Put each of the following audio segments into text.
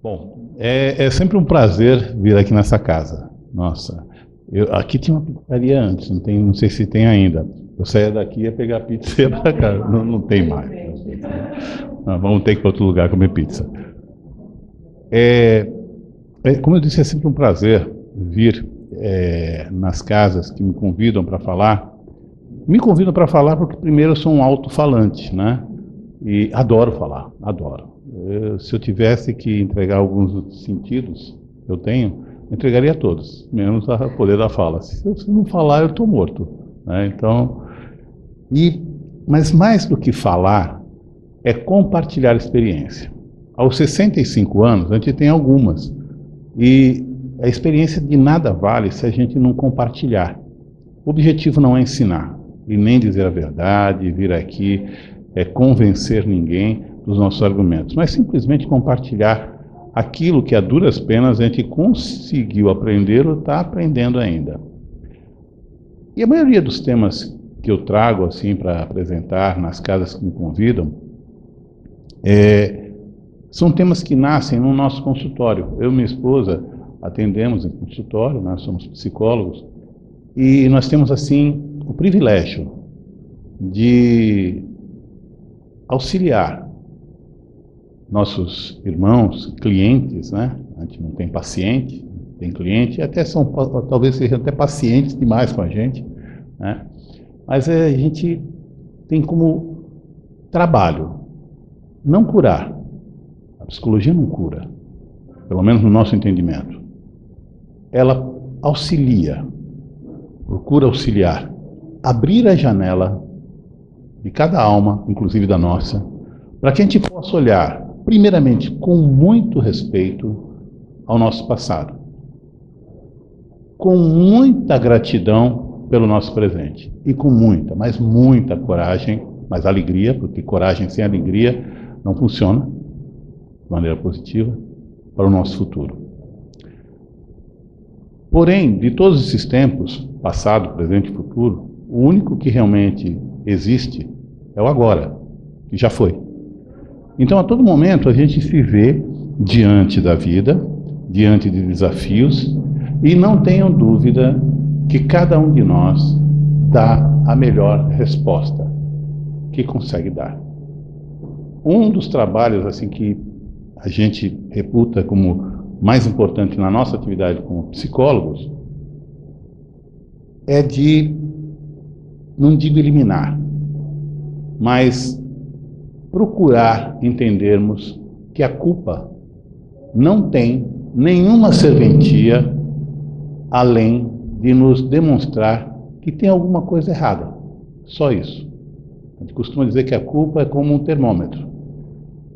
Bom, é sempre um prazer vir aqui nessa casa. Nossa, aqui tinha uma pizzaria antes, não sei se tem ainda. Eu saía daqui e ia pegar pizza e ia para cá. Não tem mais. Vamos ter que ir para outro lugar comer pizza. Como eu disse, é sempre um prazer vir nas casas que me convidam para falar. Me convidam para falar porque, primeiro, eu sou um alto-falante, né? E adoro falar, adoro. Se eu tivesse que entregar alguns dos sentidos que eu tenho, eu entregaria todos, menos o poder da fala. Se eu não falar, eu estou morto, né? Então, mas mais do que falar, é compartilhar experiência. Aos 65 anos, a gente tem algumas. E a experiência de nada vale se a gente não compartilhar. O objetivo não é ensinar, e nem dizer a verdade, vir aqui convencer ninguém dos nossos argumentos, mas simplesmente compartilhar aquilo que a duras penas a gente conseguiu aprender ou está aprendendo ainda. E a maioria dos temas que eu trago assim para apresentar nas casas que me convidam são temas que nascem no nosso consultório. Eu e minha esposa atendemos em consultório, nós somos psicólogos, e nós temos assim o privilégio de auxiliar nossos irmãos, clientes, né? A gente não tem paciente, tem cliente, até talvez sejam até pacientes demais com a gente, né? Mas a gente tem como trabalho não curar. A psicologia não cura, pelo menos no nosso entendimento. Ela auxilia, procura auxiliar, abrir a janela de cada alma, inclusive da nossa, para que a gente possa olhar, primeiramente, com muito respeito ao nosso passado, com muita gratidão pelo nosso presente e com muita, mas muita coragem, mas alegria, porque coragem sem alegria não funciona de maneira positiva para o nosso futuro. Porém, de todos esses tempos, passado, presente e futuro, o único que realmente existe é o agora, que já foi. Então, a todo momento, a gente se vê diante da vida, diante de desafios, e não tenham dúvida que cada um de nós dá a melhor resposta que consegue dar. Um dos trabalhos assim que a gente reputa como mais importante na nossa atividade como psicólogos é de, não digo eliminar, mas procurar entendermos que a culpa não tem nenhuma serventia além de nos demonstrar que tem alguma coisa errada. Só isso. A gente costuma dizer que a culpa é como um termômetro.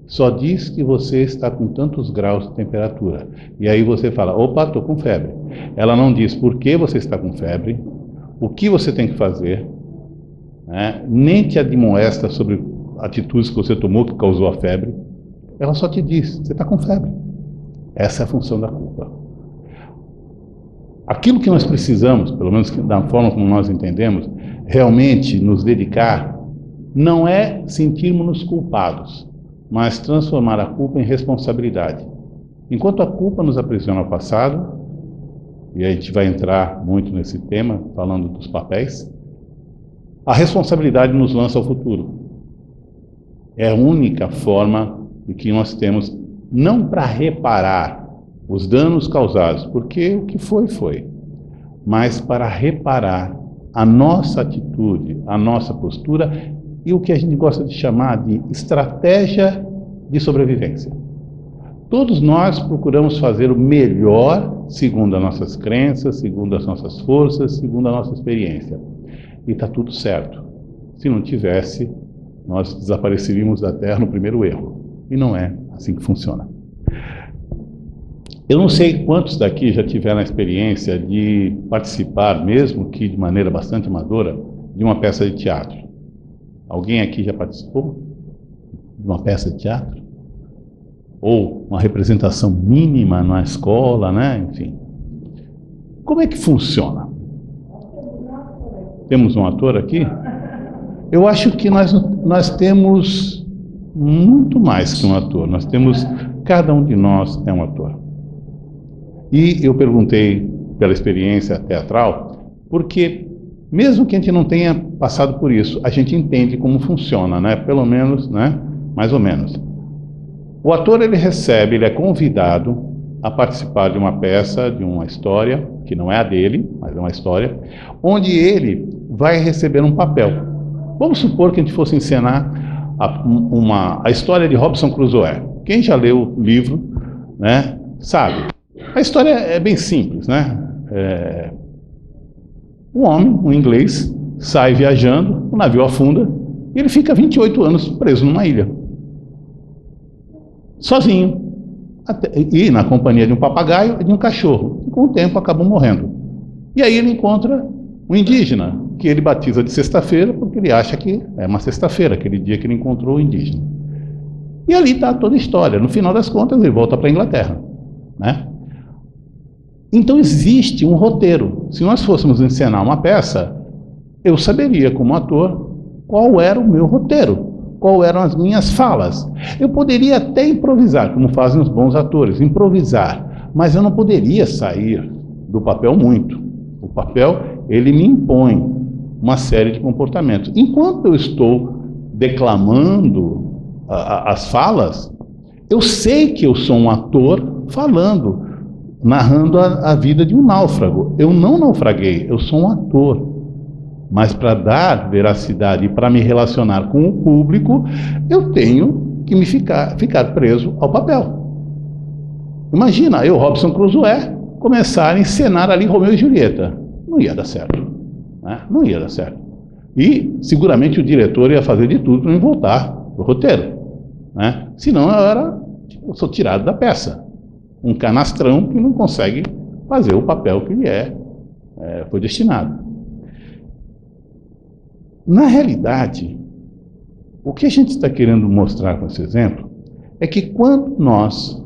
Só diz que você está com tantos graus de temperatura. E aí você fala, opa, estou com febre. Ela não diz por que você está com febre, o que você tem que fazer, né? Nem te admoesta sobre atitudes que você tomou que causou a febre. Ela só te diz, você está com febre. Essa é a função da culpa. Aquilo que nós precisamos, pelo menos da forma como nós entendemos, realmente nos dedicar, não é sentirmos-nos culpados, mas transformar a culpa em responsabilidade. Enquanto a culpa nos aprisiona ao passado, e a gente vai entrar muito nesse tema, falando dos papéis, a responsabilidade nos lança ao futuro. É a única forma de que nós temos, não para reparar os danos causados, porque o que foi, foi, mas para reparar a nossa atitude, a nossa postura e o que a gente gosta de chamar de estratégia de sobrevivência. Todos nós procuramos fazer o melhor segundo as nossas crenças, segundo as nossas forças, segundo a nossa experiência. E está tudo certo. Se não tivesse, nós desapareceríamos da Terra no primeiro erro. E não é assim que funciona. Eu não sei quantos daqui já tiveram a experiência de participar, mesmo que de maneira bastante amadora, de uma peça de teatro. Alguém aqui já participou de uma peça de teatro? Ou uma representação mínima na escola, né? Enfim. Como é que funciona? Temos um ator aqui? Eu acho que nós temos muito mais que um ator. Nós temos Cada um de nós é um ator. E eu perguntei pela experiência teatral, porque mesmo que a gente não tenha passado por isso, a gente entende como funciona, né? Pelo menos, né? Mais ou menos. O ator, ele é convidado a participar de uma peça, de uma história, que não é a dele, mas é uma história, onde ele vai receber um papel. Vamos supor que a gente fosse encenar a história de Robinson Crusoe. Quem já leu o livro, né, sabe. A história é bem simples, né? Um homem, um inglês, sai viajando, o navio afunda, e ele fica 28 anos preso numa ilha. Sozinho. E na companhia de um papagaio e de um cachorro. E com o tempo acabou morrendo. E aí ele encontra um indígena, que ele batiza de sexta-feira, porque ele acha que é uma sexta-feira, aquele dia que ele encontrou o indígena. E ali está toda a história. No final das contas, ele volta para a Inglaterra, né? Então existe um roteiro. Se nós fôssemos encenar uma peça, eu saberia, como ator, qual era o meu roteiro, qual eram as minhas falas. Eu poderia até improvisar, como fazem os bons atores, improvisar, mas eu não poderia sair do papel muito. O papel, ele me impõe uma série de comportamentos. Enquanto eu estou declamando as falas, eu sei que eu sou um ator falando, narrando a vida de um náufrago. Eu não naufraguei, eu sou um ator. Mas para dar veracidade e para me relacionar com o público, eu tenho que ficar preso ao papel. Imagina eu, Robinson Crusoe, começar a encenar ali Romeu e Julieta. Não ia dar certo, né? Não ia dar certo. E seguramente o diretor ia fazer de tudo para me voltar para o roteiro, né? Senão eu sou tirado da peça. Um canastrão que não consegue fazer o papel que lhe foi destinado. Na realidade, o que a gente está querendo mostrar com esse exemplo é que quando nós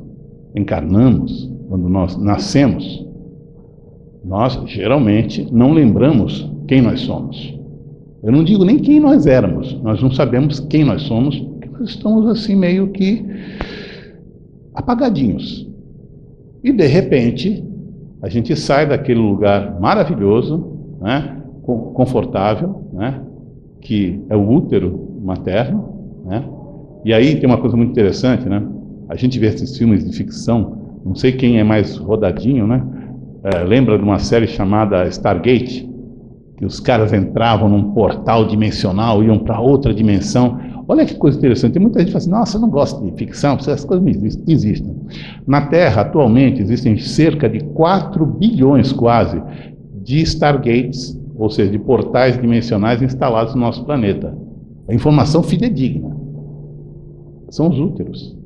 encarnamos, quando nós nascemos, nós geralmente não lembramos quem nós somos. Eu não digo nem quem nós éramos, nós não sabemos quem nós somos, porque nós estamos assim meio que apagadinhos. E de repente, a gente sai daquele lugar maravilhoso, né, confortável, né, que é o útero materno, né? E aí tem uma coisa muito interessante, né? A gente vê esses filmes de ficção, não sei quem é mais rodadinho, né? Lembra de uma série chamada Stargate, que os caras entravam num portal dimensional, iam para outra dimensão. Olha que coisa interessante. Tem muita gente que fala assim, nossa, eu não gosto de ficção, essas coisas não existem. Na Terra, atualmente, existem cerca de 4 bilhões quase de Stargates, ou seja, de portais dimensionais instalados no nosso planeta. A informação fidedigna. São os úteros.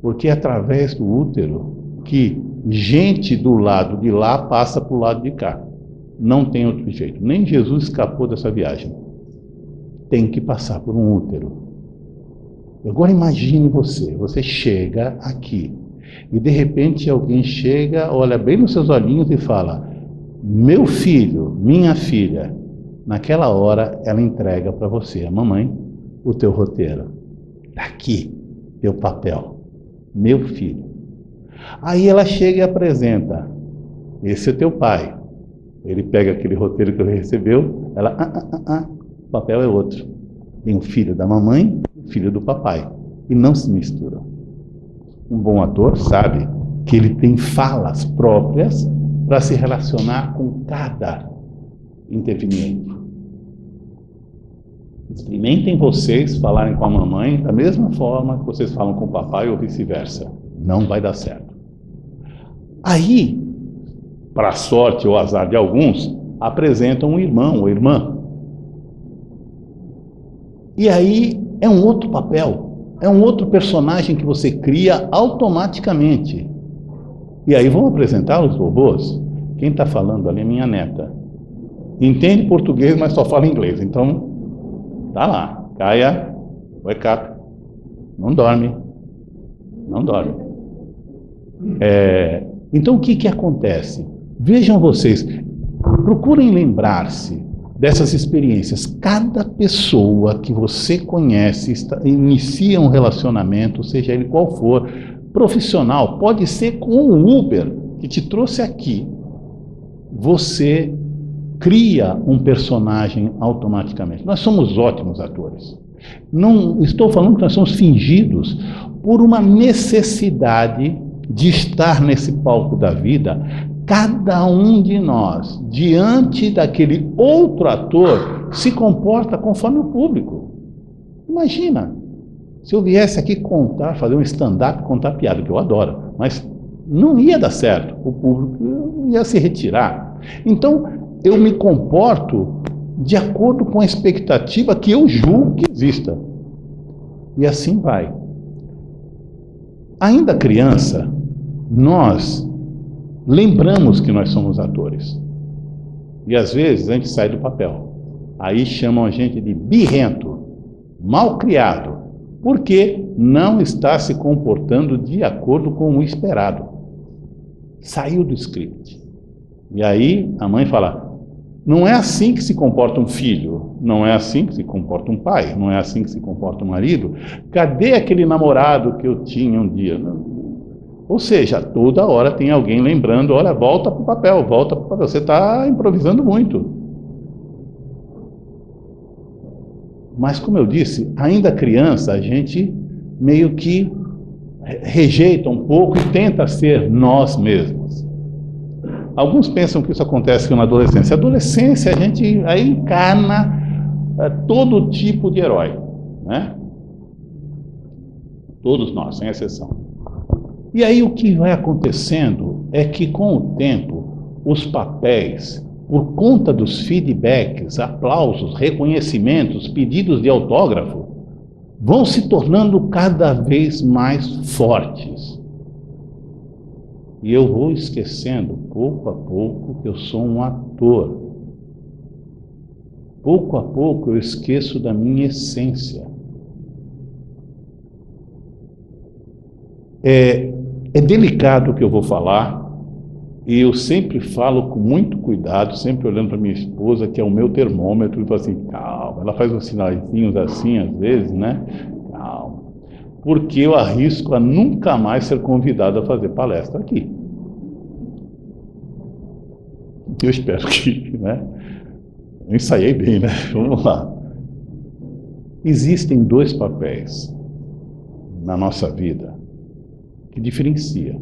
Porque é através do útero que gente do lado de lá passa para o lado de cá. Não tem outro jeito. Nem Jesus escapou dessa viagem. Tem que passar por um útero. Agora imagine você chega aqui e de repente alguém chega, olha bem nos seus olhinhos e fala, meu filho, minha filha. Naquela hora ela entrega para você, a mamãe, o teu roteiro. Está aqui, teu papel, meu filho. Aí ela chega e apresenta, esse é teu pai. Ele pega aquele roteiro que ele recebeu, ela, o papel é outro. Tem o filho da mamãe e o filho do papai. E não se misturam. Um bom ator sabe que ele tem falas próprias para se relacionar com cada interveniente. Experimentem vocês falarem com a mamãe da mesma forma que vocês falam com o papai ou vice-versa. Não vai dar certo. Aí, para a sorte ou azar de alguns, apresentam um irmão ou irmã. E aí é um outro papel, é um outro personagem que você cria automaticamente. E aí vão apresentar os robôs. Quem está falando ali é minha neta. Entende português, mas só fala inglês. Então, tá lá. Caia, wake up. Não dorme. Não dorme. Então, o que acontece? Vejam vocês, procurem lembrar-se dessas experiências. Cada pessoa que você conhece inicia um relacionamento, seja ele qual for, profissional, pode ser com o Uber que te trouxe aqui. Você cria um personagem automaticamente. Nós somos ótimos atores. Não estou falando que nós somos fingidos por uma necessidade de estar nesse palco da vida. Cada um de nós, diante daquele outro ator, se comporta conforme o público. Imagina, se eu viesse aqui contar, fazer um stand-up, contar piada, que eu adoro, mas não ia dar certo, o público ia se retirar. Então, eu me comporto de acordo com a expectativa que eu julgo que exista. E assim vai. Ainda criança, nós lembramos que nós somos atores. E às vezes a gente sai do papel. Aí chamam a gente de birrento, mal criado, porque não está se comportando de acordo com o esperado. Saiu do script. E aí a mãe fala: não é assim que se comporta um filho, não é assim que se comporta um pai, não é assim que se comporta um marido. Cadê aquele namorado que eu tinha um dia? Ou seja, toda hora tem alguém lembrando: olha, volta para o papel, volta para o papel, você está improvisando muito. Mas como eu disse, ainda criança, a gente meio que rejeita um pouco e tenta ser nós mesmos. Alguns pensam que isso acontece na adolescência. A adolescência, a gente aí encarna todo tipo de herói, né? Todos nós, sem exceção. E aí o que vai acontecendo é que, com o tempo, os papéis, por conta dos feedbacks, aplausos, reconhecimentos, pedidos de autógrafo, vão se tornando cada vez mais fortes. E eu vou esquecendo, pouco a pouco, que eu sou um ator. Pouco a pouco eu esqueço da minha essência. É delicado o que eu vou falar, e eu sempre falo com muito cuidado, sempre olhando para minha esposa, que é o meu termômetro, e falo assim: calma. Ela faz uns sinalzinhos assim, às vezes, né? Calma. Porque eu arrisco a nunca mais ser convidado a fazer palestra aqui. Eu espero que, né? Eu ensaiei bem, né? Vamos lá. Existem dois papéis na nossa vida que diferenciam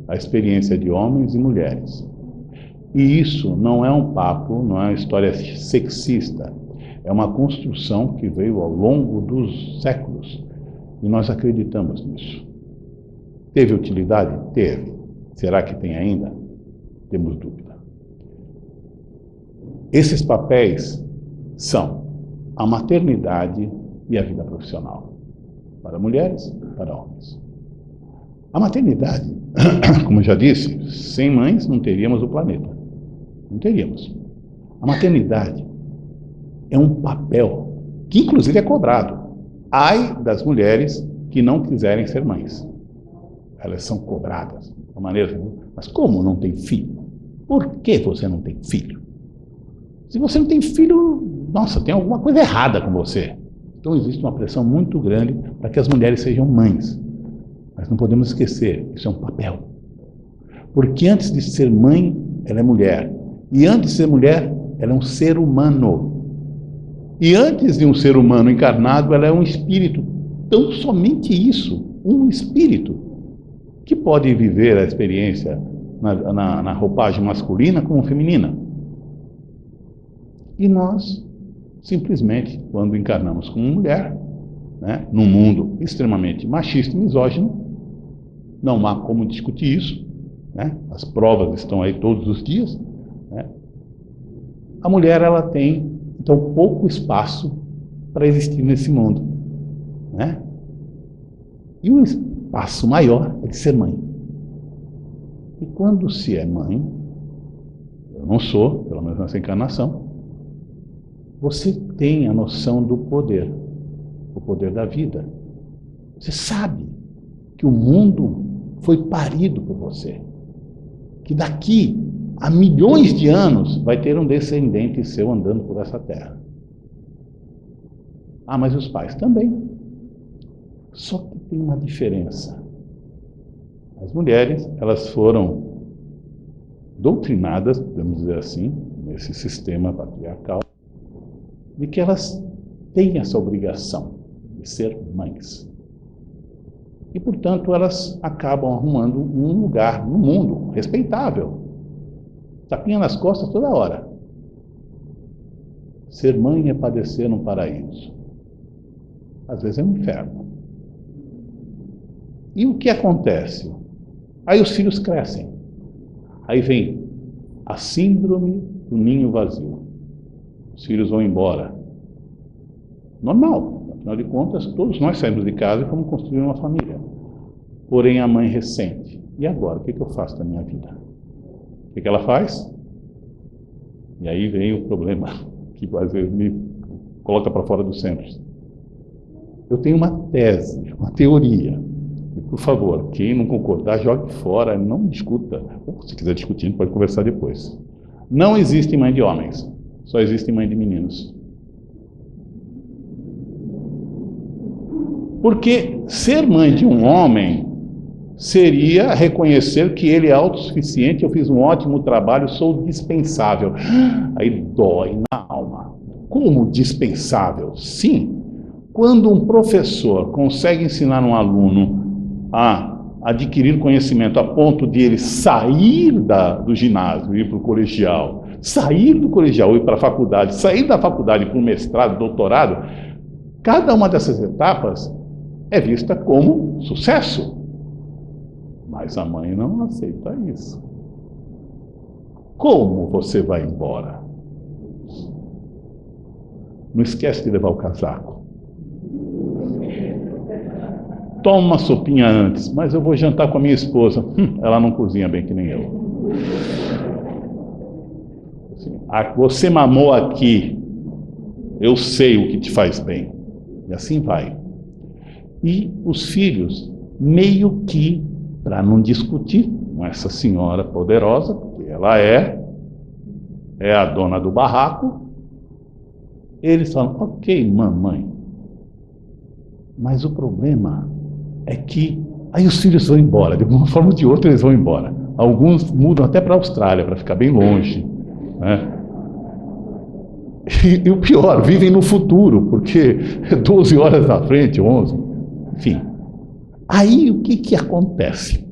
a experiência de homens e mulheres. E isso não é um papo, não é uma história sexista. É uma construção que veio ao longo dos séculos. E nós acreditamos nisso. Teve utilidade? Teve. Será que tem ainda? Temos dúvida. Esses papéis são a maternidade e a vida profissional. Para mulheres, para homens. A maternidade, como eu já disse, sem mães não teríamos o planeta. Não teríamos. A maternidade é um papel que, inclusive, é cobrado. Ai das mulheres que não quiserem ser mães. Elas são cobradas. De uma maneira, mas como não tem filho? Por que você não tem filho? Se você não tem filho, nossa, tem alguma coisa errada com você. Então existe uma pressão muito grande para que as mulheres sejam mães. Mas não podemos esquecer, isso é um papel. Porque antes de ser mãe, ela é mulher. E antes de ser mulher, ela é um ser humano. E antes de um ser humano encarnado, ela é um espírito. Então, somente isso, um espírito, que pode viver a experiência na roupagem masculina como feminina. E nós, simplesmente, quando encarnamos como mulher, né, num mundo extremamente machista e misógino, não há como discutir isso, né? As provas estão aí todos os dias, né? A mulher, ela tem, então, pouco espaço para existir nesse mundo, né? E o espaço maior é de ser mãe. E quando se é mãe, eu não sou, pelo menos nessa encarnação, você tem a noção do poder, o poder da vida. Você sabe que o mundo foi parido por você, que daqui a milhões de anos vai ter um descendente seu andando por essa terra. Ah, mas os pais também. Só que tem uma diferença. As mulheres, elas foram doutrinadas, podemos dizer assim, nesse sistema patriarcal, de que elas têm essa obrigação de ser mães. E, portanto, elas acabam arrumando um lugar no mundo respeitável. Tapinha nas costas toda hora. Ser mãe é padecer no paraíso. Às vezes é um inferno. E o que acontece? Aí os filhos crescem. Aí vem a síndrome do ninho vazio. Os filhos vão embora. Normal. Afinal de contas, todos nós saímos de casa e fomos construir uma família. Porém, a mãe ressente. E agora? O que eu faço da minha vida? O que ela faz? E aí vem o problema, que às vezes me coloca para fora dos centros. Eu tenho uma tese, uma teoria. E, por favor, quem não concordar, jogue fora, não discuta. Ou, se quiser discutir, a gente pode conversar depois. Não existe mãe de homens, só existe mãe de meninos. Porque ser mãe de um homem seria reconhecer que ele é autossuficiente, eu fiz um ótimo trabalho, sou dispensável. Aí dói na alma. Como dispensável? Sim. Quando um professor consegue ensinar um aluno a adquirir conhecimento a ponto de ele sair do ginásio, ir para o colegial, sair do colegial, ir para a faculdade, sair da faculdade para o mestrado, doutorado, cada uma dessas etapas é vista como sucesso. Mas a mãe não aceita isso. Como você vai embora? Não esquece de levar o casaco. Toma uma sopinha antes, mas eu vou jantar com a minha esposa. Ela não cozinha bem que nem eu. Assim, você mamou aqui, eu sei o que te faz bem. E assim vai. E os filhos, meio que, para não discutir com essa senhora poderosa, porque ela é a dona do barraco, eles falam, ok, mamãe, mas o problema é que aí os filhos vão embora, de uma forma ou de outra eles vão embora. Alguns mudam até para a Austrália, para ficar bem longe, né? E o pior, vivem no futuro, porque 12 horas na frente, 11, enfim. Aí o que acontece?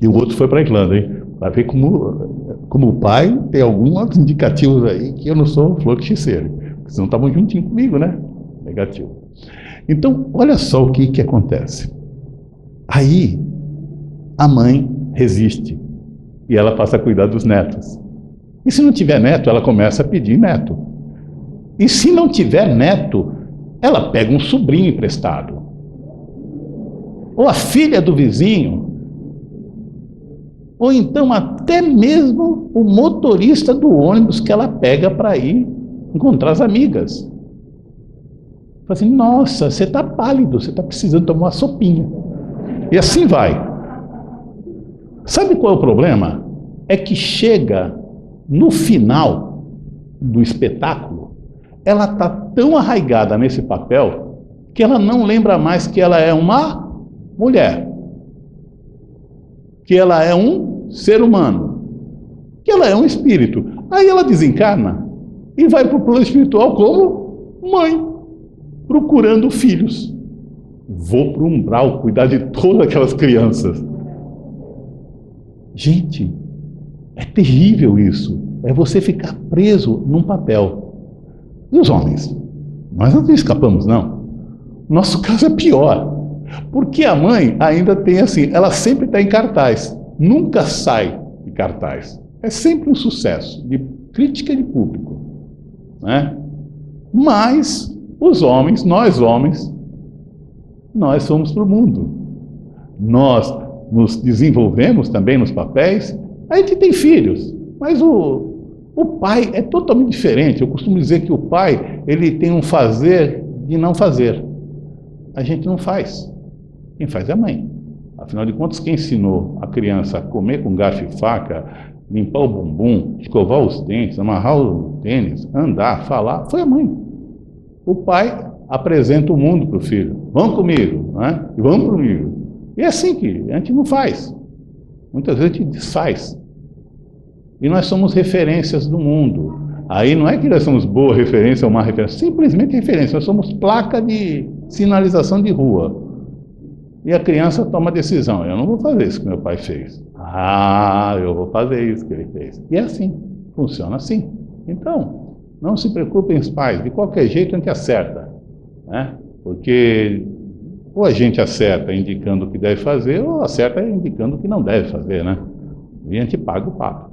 E o outro foi para a Irlanda, hein? Para ver como o pai tem alguns indicativos aí que eu não sou flor que cheire, porque senão estavam juntinho comigo, né? Negativo. Então, olha só o que acontece. Aí, a mãe resiste e ela passa a cuidar dos netos. E se não tiver neto, ela começa a pedir neto. E se não tiver neto, ela pega um sobrinho emprestado. Ou a filha do vizinho. Ou então até mesmo o motorista do ônibus que ela pega para ir encontrar as amigas. Fala assim, nossa, você está pálido, você está precisando tomar uma sopinha. E assim vai. Sabe qual é o problema? É que chega no final do espetáculo, ela está tão arraigada nesse papel que ela não lembra mais que ela é uma mulher, que ela é um ser humano, que ela é um espírito. Aí ela desencarna e vai para o plano espiritual como mãe, procurando filhos. Vou para o umbral cuidar de todas aquelas crianças. Gente, é terrível isso. É você ficar preso num papel. E os homens? Nós não escapamos, não. Nosso caso é pior. Porque a mãe ainda tem assim, ela sempre está em cartaz. Nunca sai de cartaz. É sempre um sucesso de crítica de público, né? Mas os homens, nós somos para o mundo. Nós nos desenvolvemos também nos papéis. A gente tem filhos, mas o pai é totalmente diferente. Eu costumo dizer que o pai, ele tem um fazer de não fazer. A gente não faz. Quem faz é a mãe. Afinal de contas, quem ensinou a criança a comer com garfo e faca, limpar o bumbum, escovar os dentes, amarrar o tênis, andar, falar, foi a mãe. O pai apresenta o mundo para o filho. Vamos comigo, né? Vamos comigo. E é assim que a gente não faz. Muitas vezes a gente desfaz. E nós somos referências do mundo. Aí não é que nós somos boa referência ou má referência, simplesmente referência. Nós somos placa de sinalização de rua. E a criança toma a decisão: eu não vou fazer isso que meu pai fez. Ah, eu vou fazer isso que ele fez. E é assim, funciona assim. Então, não se preocupem os pais, de qualquer jeito a gente acerta, né? Porque ou a gente acerta indicando o que deve fazer, ou acerta indicando o que não deve fazer, né? E a gente paga o papo.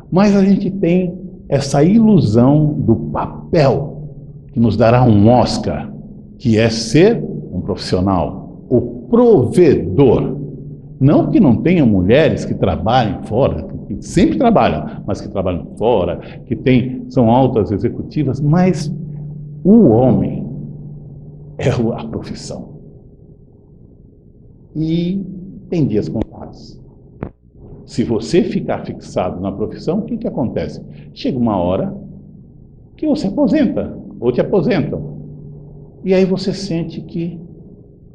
Mas a gente tem essa ilusão do papel que nos dará um Oscar, que é ser um profissional, o provedor. Não que não tenham mulheres que trabalhem fora, que sempre trabalham, mas que trabalham fora, são altas executivas, mas o homem é a profissão. E tem dias contados. Se você ficar fixado na profissão, o que acontece? Chega uma hora que você aposenta, ou te aposentam. E aí você sente que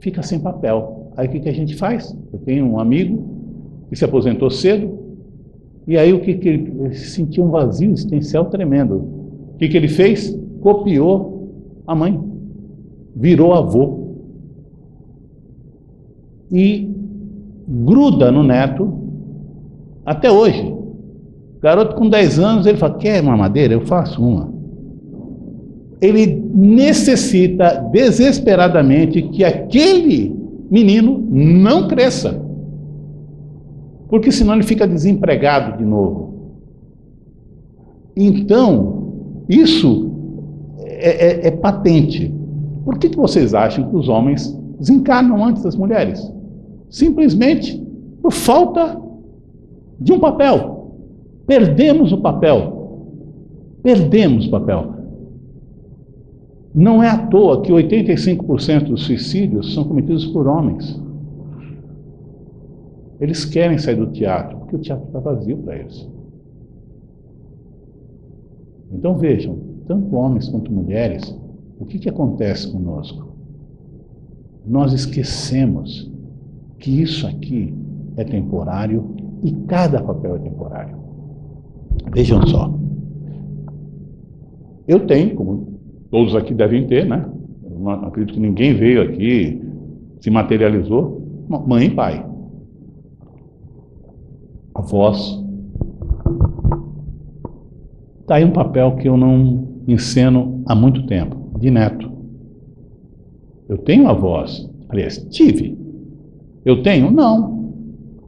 fica sem papel. Aí o que a gente faz? Eu tenho um amigo que se aposentou cedo, e aí ele sentiu um vazio existencial tremendo. O que ele fez? Copiou a mãe, virou avô. E gruda no neto até hoje. Garoto com 10 anos, ele fala: quer uma madeira? Eu faço uma. Ele necessita desesperadamente que aquele menino não cresça, porque senão ele fica desempregado de novo. Então, isso é patente. Por que vocês acham que os homens desencarnam antes das mulheres? Simplesmente por falta de um papel. Perdemos o papel. Perdemos o papel. Não é à toa que 85% dos suicídios são cometidos por homens. Eles querem sair do teatro, porque o teatro está vazio para eles. Então vejam, tanto homens quanto mulheres, o que acontece conosco? Nós esquecemos que isso aqui é temporário e cada papel é temporário. Vejam só. Eu tenho, como todos aqui devem ter, né? Eu não acredito que ninguém veio aqui, se materializou, mãe e pai. Avós. Está aí um papel que eu não enceno há muito tempo, de neto. Eu tenho avós, aliás, tive. Eu tenho? Não.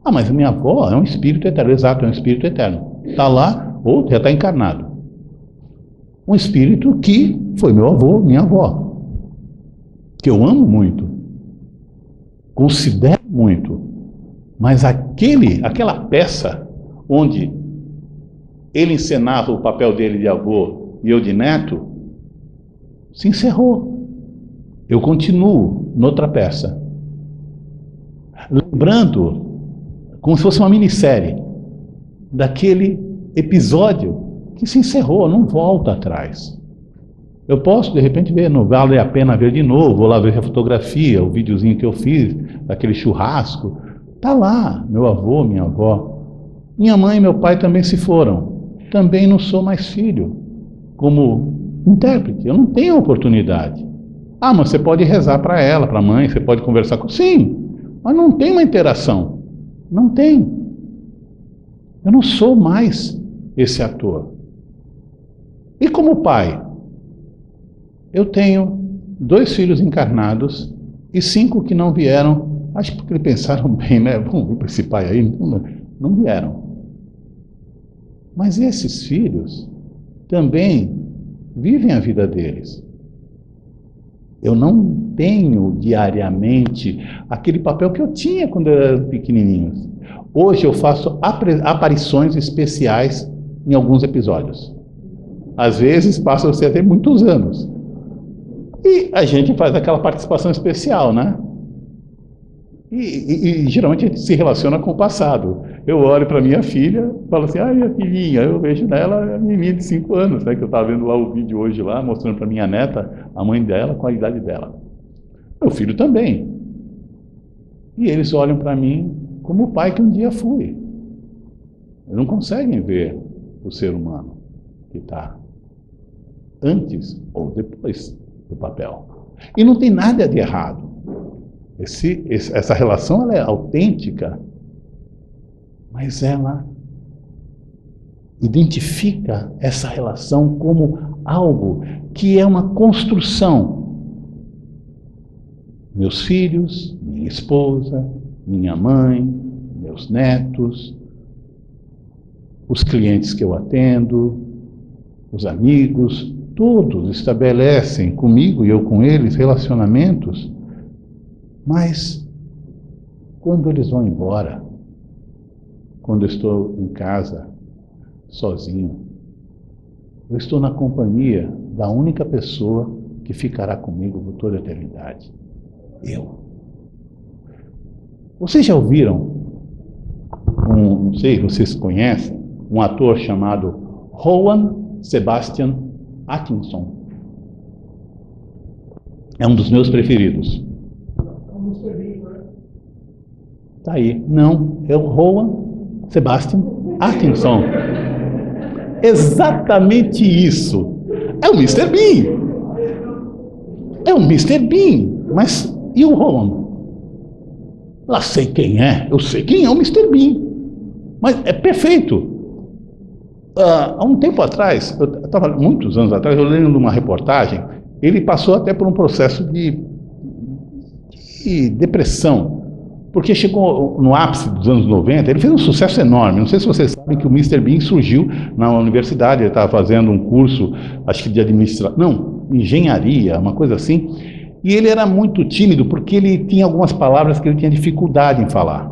Ah, mas a minha avó é um espírito eterno. Exato, é um espírito eterno. Está lá, ou já está encarnado. Um espírito que foi meu avô, minha avó. Que eu amo muito. Considero muito. Mas aquela peça onde ele encenava o papel dele de avô e eu de neto, se encerrou. Eu continuo noutra peça. Lembrando, como se fosse uma minissérie, daquele episódio que se encerrou, não volta atrás. Eu posso, de repente, ver, não vale a pena ver de novo, vou lá ver a fotografia, o videozinho que eu fiz, daquele churrasco. Está lá, meu avô, minha avó. Minha mãe e meu pai também se foram. Também não sou mais filho, como intérprete, eu não tenho oportunidade. Ah, mas você pode rezar para ela, para a mãe, você pode conversar com... Sim, mas não tem uma interação. Não tem. Eu não sou mais esse ator. E como pai, eu tenho 2 filhos encarnados e 5 que não vieram. Acho que porque pensaram bem, né? Vamos vir para esse pai aí. Não vieram. Mas esses filhos também vivem a vida deles. Eu não tenho diariamente aquele papel que eu tinha quando eu era pequenininho. Hoje eu faço aparições especiais em alguns episódios. Às vezes passam a ser até muitos anos. E a gente faz aquela participação especial, né? E geralmente a gente se relaciona com o passado. Eu olho para minha filha e falo assim: ai, minha filhinha, eu vejo nela a menina de 5 anos, né? Que eu estava vendo lá o vídeo hoje lá, mostrando para minha neta, a mãe dela com a idade dela. Meu filho também. E eles olham para mim como o pai que um dia fui. Eles não conseguem ver o ser humano que está antes ou depois do papel. E não tem nada de errado. Essa relação ela é autêntica, mas ela identifica essa relação como algo que é uma construção. Meus filhos, minha esposa, minha mãe, meus netos, os clientes que eu atendo, os amigos, todos estabelecem comigo e eu com eles relacionamentos, mas quando eles vão embora, quando eu estou em casa, sozinho, eu estou na companhia da única pessoa que ficará comigo por toda a eternidade. Eu. Vocês já ouviram, não sei se vocês conhecem, um ator chamado Rowan Sebastian Atkinson. É um dos meus preferidos. Tá aí. Não, é o Rowan Sebastian Atkinson. Exatamente isso. É o Mr. Bean. É o Mr. Bean. Mas e o Rowan? Lá sei quem é. Eu sei quem é o Mr. Bean. Mas é perfeito. Há um tempo atrás, muitos anos atrás, eu lendo uma reportagem, ele passou até por um processo de depressão, porque chegou no ápice dos anos 90, ele fez um sucesso enorme. Não sei se vocês sabem que o Mr. Bean surgiu na universidade, ele estava fazendo um curso, acho que de engenharia, uma coisa assim, e ele era muito tímido, porque ele tinha algumas palavras que ele tinha dificuldade em falar.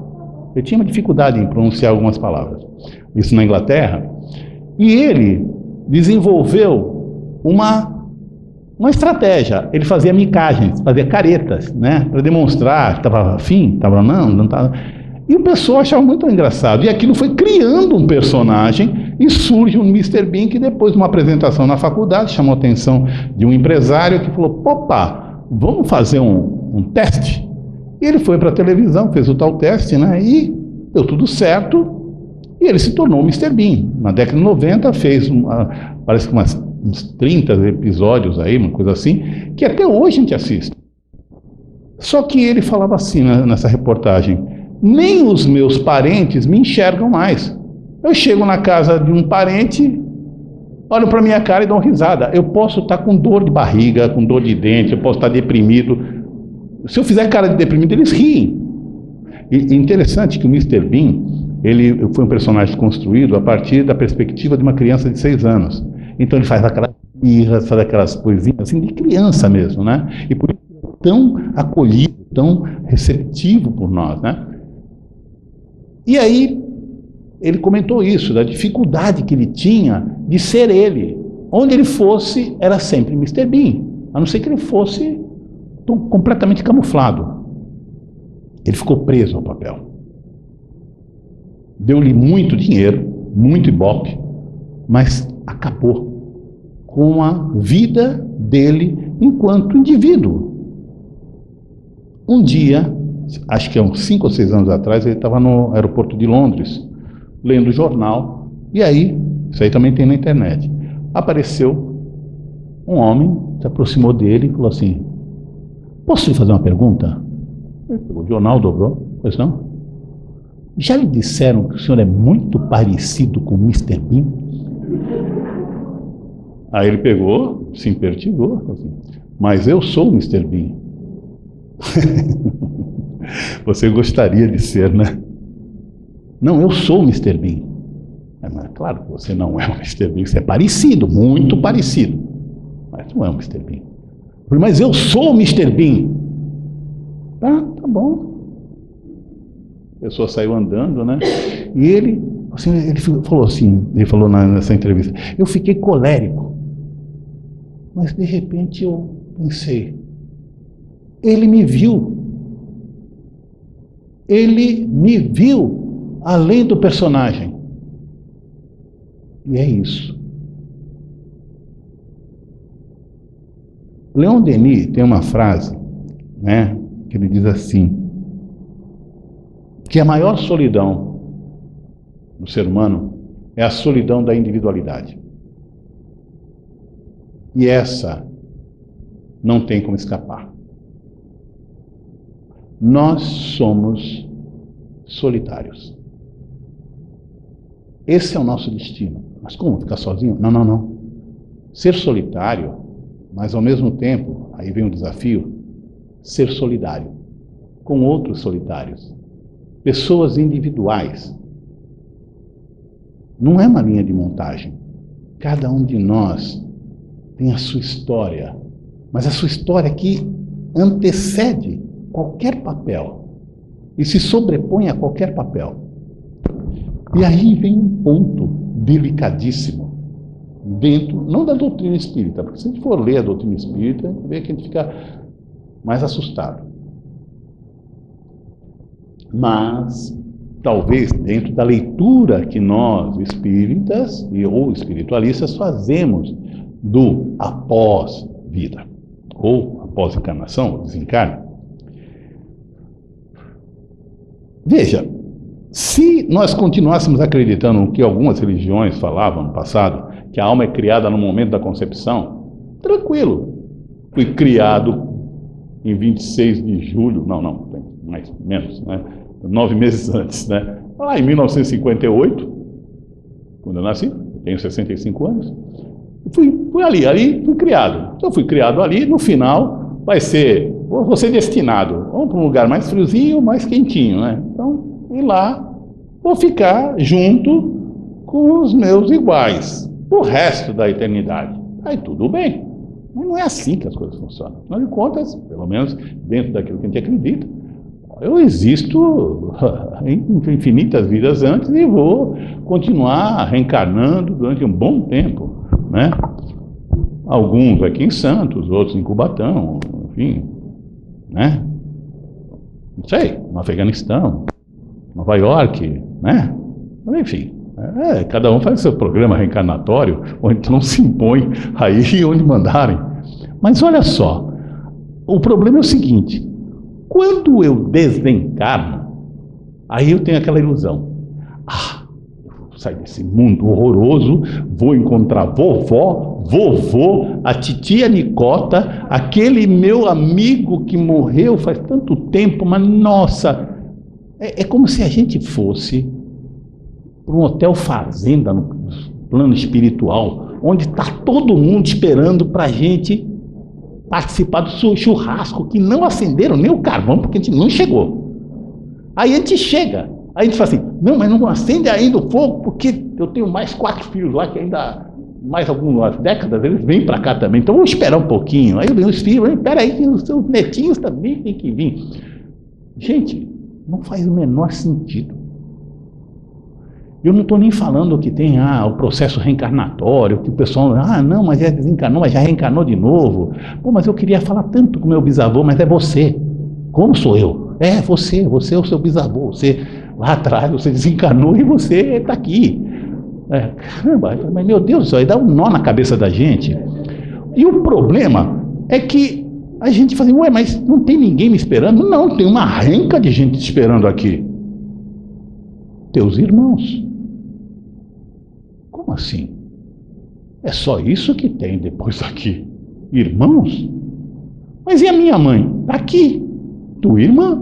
Ele tinha uma dificuldade em pronunciar algumas palavras. Isso na Inglaterra. E ele desenvolveu uma estratégia. Ele fazia micagens, fazia caretas, né? Para demonstrar que estava afim, não estava. E o pessoal achava muito engraçado. E aquilo foi criando um personagem e surge um Mr. Bean que depois de uma apresentação na faculdade chamou a atenção de um empresário que falou, opa, vamos fazer um teste? E ele foi para a televisão, fez o tal teste, né? E deu tudo certo. E ele se tornou o Mr. Bean. Na década de 90 fez, parece que uns 30 episódios aí, uma coisa assim, que até hoje a gente assiste. Só que ele falava assim nessa reportagem, nem os meus parentes me enxergam mais. Eu chego na casa de um parente, olho para minha cara e dou uma risada. Eu posso estar com dor de barriga, com dor de dente, eu posso estar deprimido. Se eu fizer cara de deprimido, eles riem. E interessante que o Mr. Bean, ele foi um personagem construído a partir da perspectiva de uma criança de 6 anos. Então ele faz aquelas birras, faz aquelas coisinhas assim de criança mesmo, né? E por isso é tão acolhido, tão receptivo por nós, né? E aí ele comentou isso, da dificuldade que ele tinha de ser ele. Onde ele fosse, era sempre Mr. Bean, a não ser que ele fosse completamente camuflado. Ele ficou preso ao papel. Deu-lhe muito dinheiro, muito ibope, mas acabou com a vida dele enquanto indivíduo. Um dia, acho que há uns 5 ou 6 anos atrás, ele estava no aeroporto de Londres, lendo o jornal, e aí, isso aí também tem na internet, apareceu um homem, se aproximou dele e falou assim, posso lhe fazer uma pergunta? O jornal dobrou, pois não? Já lhe disseram que o senhor é muito parecido com o Mr. Bean? Aí ele pegou, se impertigou, assim, mas eu sou o Mr. Bean. Você gostaria de ser, né? Não, eu sou o Mr. Bean. Mas claro que você não é o Mr. Bean, você é parecido, muito parecido, mas não é o Mr. Bean. Mas eu sou o Mr. Bean. Tá bom. A pessoa saiu andando, né? E ele falou nessa entrevista, eu fiquei colérico. Mas de repente eu pensei, ele me viu. Ele me viu além do personagem. E é isso. Leon Denis tem uma frase, né, que ele diz assim, que a maior solidão do ser humano é a solidão da individualidade. E essa não tem como escapar. Nós somos solitários. Esse é o nosso destino. Mas como? Ficar sozinho? Não, não, não. Ser solitário, mas ao mesmo tempo, aí vem o desafio, ser solidário com outros solitários. Pessoas individuais. Não é uma linha de montagem. Cada um de nós tem a sua história, mas a sua história aqui antecede qualquer papel e se sobrepõe a qualquer papel. E aí vem um ponto delicadíssimo dentro, não da doutrina espírita, porque se a gente for ler a doutrina espírita, a gente vê que a gente fica mais assustado. Mas talvez dentro da leitura que nós espíritas ou espiritualistas fazemos do após-vida, ou após-encarnação, ou desencarne. Veja, se nós continuássemos acreditando no que algumas religiões falavam no passado, que a alma é criada no momento da concepção, tranquilo. Fui criado em 26 de julho, não, mais menos, né? 9 meses antes, né? Lá em 1958, quando eu nasci, tenho 65 anos, fui ali fui criado. Então, fui criado ali, no final, vou ser destinado, vamos para um lugar mais friozinho, mais quentinho, né? Então, e lá, vou ficar junto com os meus iguais, o resto da eternidade. Aí tudo bem. Mas não é assim que as coisas funcionam. Afinal de contas, pelo menos dentro daquilo que a gente acredita, eu existo em infinitas vidas antes e vou continuar reencarnando durante um bom tempo, né? Alguns aqui em Santos, outros em Cubatão, enfim, né? Não sei, no Afeganistão, Nova York, né? Mas, enfim, cada um faz seu programa reencarnatório, ou então se impõe aí onde mandarem. Mas olha só, o problema é o seguinte: quando eu desencarno, aí eu tenho aquela ilusão. Eu vou sair desse mundo horroroso, vou encontrar vovó, vovô, a titia Nicota, aquele meu amigo que morreu faz tanto tempo, mas nossa, é como se a gente fosse para um hotel fazenda no plano espiritual, onde está todo mundo esperando para a gente participar do churrasco, que não acenderam nem o carvão, porque a gente não chegou. Aí a gente chega, aí a gente fala assim, não, mas não acende ainda o fogo, porque eu tenho mais 4 filhos lá, que ainda, mais algumas décadas, eles vêm para cá também, então vamos esperar um pouquinho. Aí vem os filhos, espera aí, que os seus netinhos também têm que vir. Gente, não faz o menor sentido. Eu não estou nem falando que tem o processo reencarnatório, que o pessoal, não, mas já desencarnou, mas já reencarnou de novo. Pô, mas eu queria falar tanto com meu bisavô, mas é você. Como sou eu? É, você é o seu bisavô. Você, lá atrás, você desencarnou e você está aqui. Caramba, mas meu Deus do céu, aí dá um nó na cabeça da gente. E o problema é que a gente fala assim, mas não tem ninguém me esperando? Não, tem uma renca de gente esperando aqui. Teus irmãos. Como assim? É só isso que tem depois daqui? Irmãos? Mas e a minha mãe? Está aqui. Tua irmã?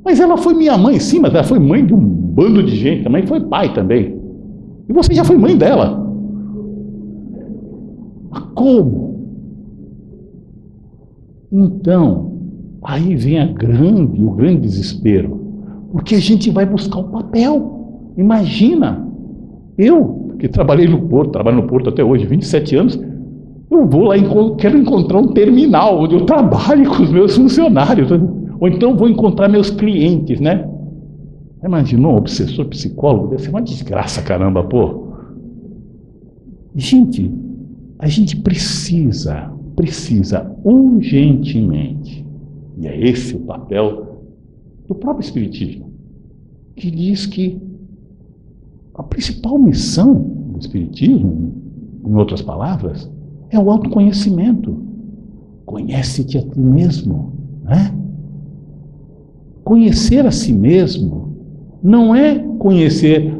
Mas ela foi minha mãe, sim, mas ela foi mãe de um bando de gente, também foi pai também. E você já foi mãe dela. Mas como? Então, aí vem o grande desespero. Porque a gente vai buscar o papel. Imagina, eu que trabalho no Porto até hoje, 27 anos, eu vou lá e quero encontrar um terminal onde eu trabalho com os meus funcionários. Ou então vou encontrar meus clientes, né? Imaginou um obsessor psicólogo? Deve ser uma desgraça, caramba, pô. Gente, a gente precisa urgentemente, e é esse o papel do próprio Espiritismo, que diz que a principal missão do Espiritismo, em outras palavras, é o autoconhecimento. Conhece-te a ti mesmo, né? Conhecer a si mesmo não é conhecer,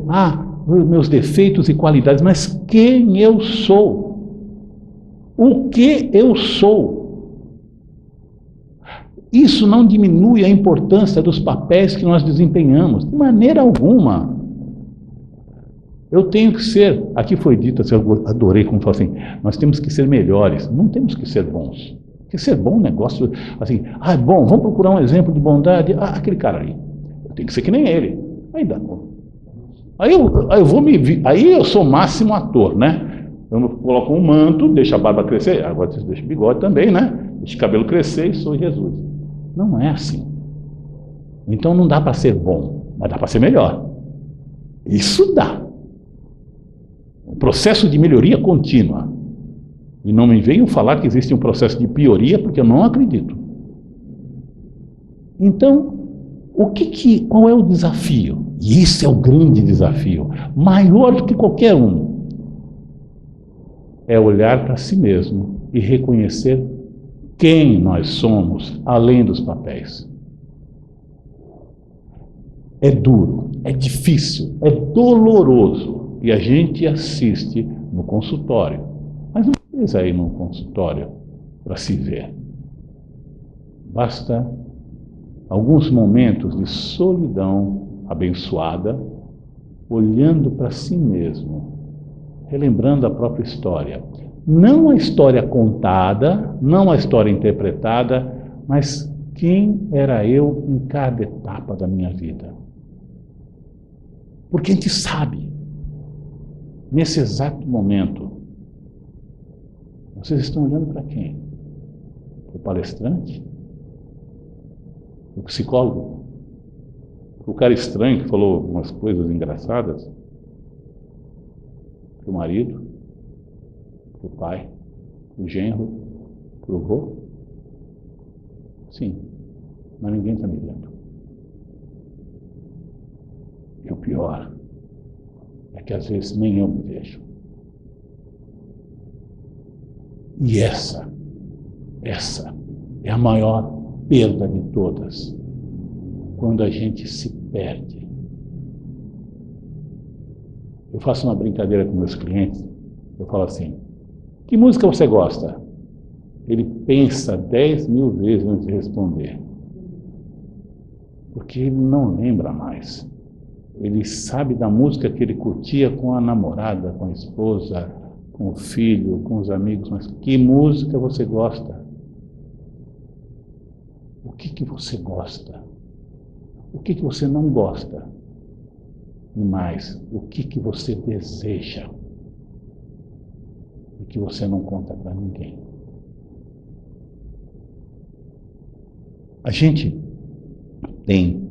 meus defeitos e qualidades, mas quem eu sou. O que eu sou. Isso não diminui a importância dos papéis que nós desempenhamos, de maneira alguma. Eu tenho que ser, aqui foi dito, assim, eu adorei como falou assim, nós temos que ser melhores, não temos que ser bons. Porque ser bom negócio, assim, bom, vamos procurar um exemplo de bondade, aquele cara ali, eu tenho que ser que nem ele, aí dá. Aí eu sou o máximo ator, né? Eu coloco um manto, deixo a barba crescer, agora deixo o bigode também, né? Deixo o cabelo crescer e sou Jesus. Não é assim. Então não dá para ser bom, mas dá para ser melhor. Isso dá. Um processo de melhoria contínua. E não me venham falar que existe um processo de pioria, porque eu não acredito. Então, qual é o desafio? E esse é o grande desafio, maior do que qualquer um. É olhar para si mesmo e reconhecer quem nós somos, além dos papéis. É duro, é difícil, é doloroso. E a gente assiste no consultório. Mas não precisa ir no consultório para se ver. Basta alguns momentos de solidão abençoada, olhando para si mesmo, relembrando a própria história. Não a história contada, não a história interpretada, mas quem era eu em cada etapa da minha vida. Porque a gente sabe, nesse exato momento, vocês estão olhando para quem? Para o palestrante? Para o psicólogo? Para o cara estranho que falou umas coisas engraçadas? Para o marido? Para o pai? Para o genro? Para o avô? Sim, mas ninguém está me vendo. E o pior é que às vezes nem eu me vejo. E essa é a maior perda de todas, quando a gente se perde. Eu faço uma brincadeira com meus clientes, eu falo assim, que música você gosta? Ele pensa 10.000 vezes antes de responder, porque ele não lembra mais. Ele sabe da música que ele curtia com a namorada, com a esposa, com o filho, com os amigos, mas que música você gosta? O que você gosta? O que você não gosta? E mais, o que você deseja? E que você não conta para ninguém. A gente tem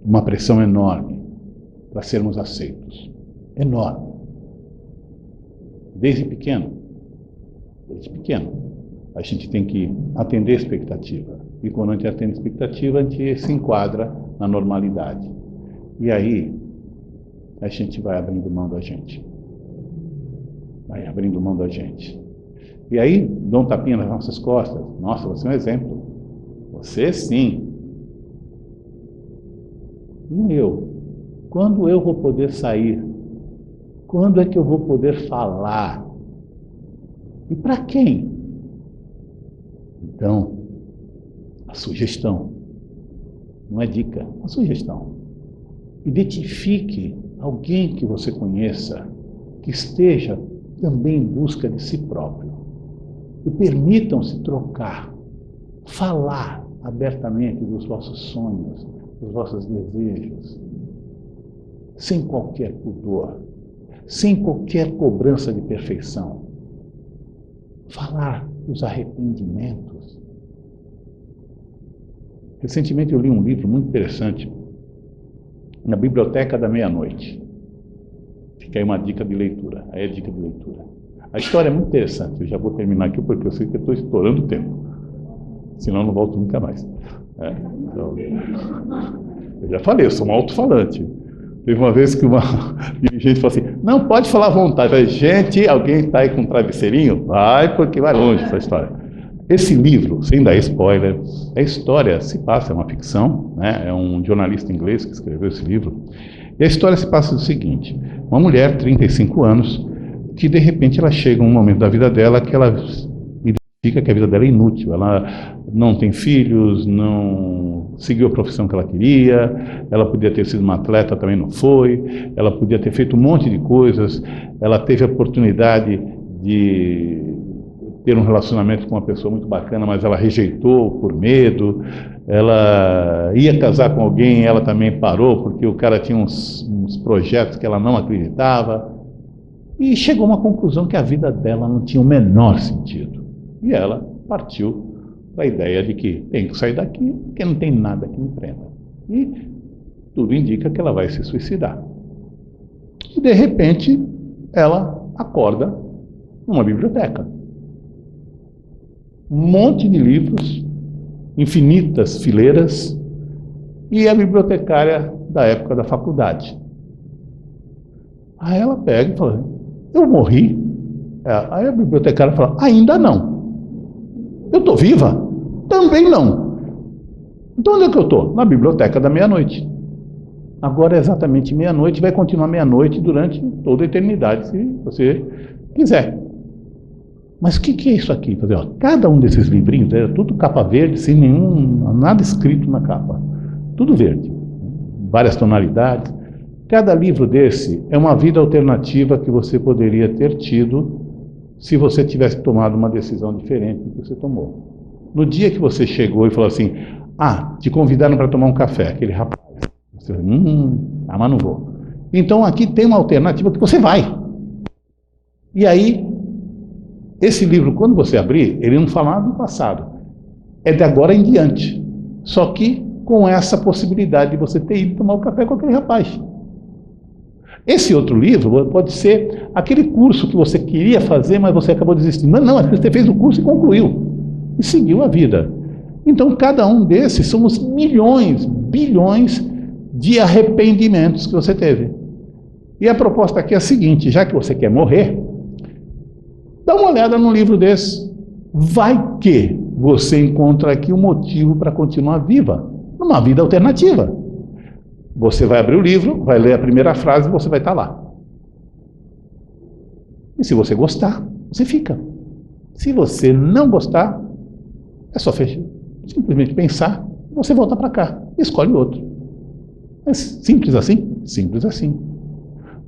uma pressão enorme para sermos aceitos. Enorme. Desde pequeno, a gente tem que atender a expectativa. E quando a gente atende a expectativa, a gente se enquadra na normalidade. E aí, a gente vai abrindo mão da gente. Vai abrindo mão da gente. E aí, dão um tapinha nas nossas costas. Nossa, você é um exemplo. Você sim. E eu? Quando eu vou poder sair? Quando é que eu vou poder falar? E para quem? Então, a sugestão. Não é dica, é uma sugestão. Identifique alguém que você conheça, que esteja também em busca de si próprio. E permitam-se trocar, falar abertamente dos vossos sonhos, dos vossos desejos, sem qualquer pudor, sem qualquer cobrança de perfeição. Falar dos arrependimentos. Recentemente eu li um livro muito interessante, na Biblioteca da Meia-Noite. Fica aí uma dica de leitura. Aí é dica de leitura. A história é muito interessante. Eu já vou terminar aqui porque eu sei que eu estou estourando o tempo. Senão eu não volto nunca mais. Então, eu já falei, eu sou um alto-falante. Teve uma vez que uma dirigente falou assim, não, pode falar à vontade. Eu falei, gente, alguém está aí com um travesseirinho? Vai, porque vai longe essa história. Esse livro, sem dar spoiler, a história se passa, é uma ficção, né? É um jornalista inglês que escreveu esse livro. E a história se passa do seguinte: uma mulher, 35 anos, que de repente ela chega um momento da vida dela que ela identifica que a vida dela é inútil. Ela não tem filhos, não seguiu a profissão que ela queria, ela podia ter sido uma atleta, também não foi, ela podia ter feito um monte de coisas, ela teve a oportunidade de ter um relacionamento com uma pessoa muito bacana, mas ela rejeitou por medo. Ela ia casar com alguém, ela também parou, porque o cara tinha uns projetos que ela não acreditava. E chegou a uma conclusão que a vida dela não tinha o menor sentido. E ela partiu para a ideia de que tem que sair daqui, porque não tem nada que me prenda. E tudo indica que ela vai se suicidar. E de repente, ela acorda numa biblioteca. Um monte de livros, infinitas fileiras, e a bibliotecária da época da faculdade. Aí ela pega e fala: eu morri? Aí a bibliotecária fala: ainda não. Eu estou viva? Também não. Então onde é que eu estou? Na biblioteca da meia-noite. Agora é exatamente meia-noite, vai continuar meia-noite durante toda a eternidade, se você quiser. Mas o que é isso aqui? Cada um desses livrinhos era tudo capa verde, sem nada escrito na capa. Tudo verde. Várias tonalidades. Cada livro desse é uma vida alternativa que você poderia ter tido se você tivesse tomado uma decisão diferente do que você tomou. No dia que você chegou e falou assim: te convidaram para tomar um café, aquele rapaz. Você mas não vou. Então aqui tem uma alternativa que você vai. E aí, esse livro, quando você abrir, ele não fala do passado. É de agora em diante. Só que com essa possibilidade de você ter ido tomar um café com aquele rapaz. Esse outro livro pode ser aquele curso que você queria fazer, mas você acabou desistindo. Não, você fez o curso e concluiu. E seguiu a vida. Então, cada um desses são os milhões, bilhões de arrependimentos que você teve. E a proposta aqui é a seguinte: já que você quer morrer, dá uma olhada num livro desse. Vai que você encontra aqui um motivo para continuar viva, numa vida alternativa. Você vai abrir o livro, vai ler a primeira frase e você vai estar lá. E se você gostar, você fica. Se você não gostar, é só simplesmente pensar, você volta para cá, escolhe outro. É simples assim? Simples assim.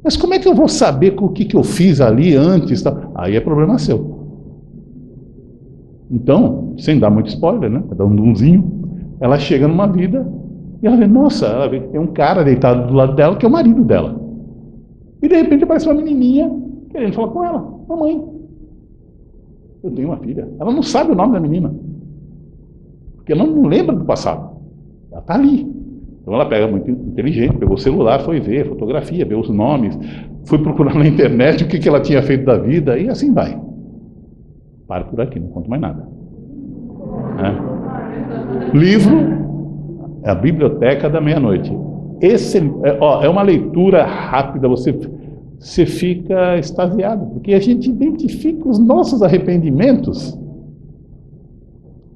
Mas como é que eu vou saber o que eu fiz ali antes? Aí é problema seu. Então, sem dar muito spoiler, né? Dar um dunzinho, ela chega numa vida e ela vê, nossa, ela vê que tem um cara deitado do lado dela, que é o marido dela. E de repente aparece uma menininha querendo falar com ela: mamãe, eu tenho uma filha. Ela não sabe o nome da menina, porque ela não lembra do passado. Ela está ali. Então ela pega muito inteligente, pegou o celular, foi ver a fotografia, ver os nomes, foi procurar na internet o que ela tinha feito da vida, e assim vai. Para por aqui, não conto mais nada. Livro, é a Biblioteca da Meia-Noite. É uma leitura rápida, você fica extasiado, porque a gente identifica os nossos arrependimentos.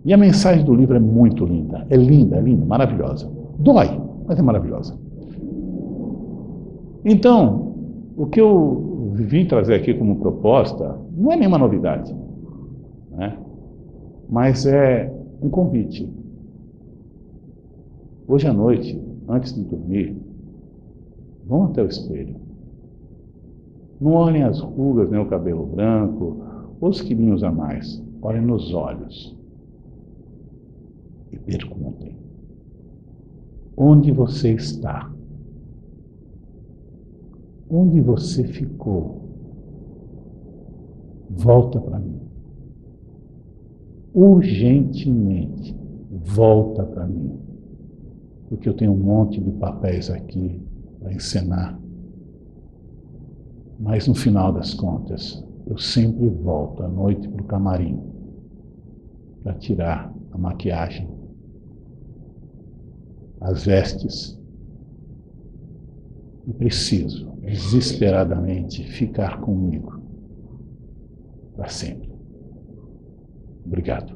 E a mensagem do livro é muito linda, maravilhosa. Dói, mas é maravilhosa. Então, o que eu vim trazer aqui como proposta não é nenhuma novidade, né? Mas é um convite. Hoje à noite, antes de dormir, vão até o espelho. Não olhem as rugas, nem o cabelo branco, os quilinhos a mais. Olhem nos olhos e perguntem: onde você está? Onde você ficou? Volta para mim. Urgentemente, volta para mim. Porque eu tenho um monte de papéis aqui para encenar. Mas no final das contas, eu sempre volto à noite para o camarim para tirar a maquiagem, as vestes. E preciso, desesperadamente, ficar comigo para sempre. Obrigado.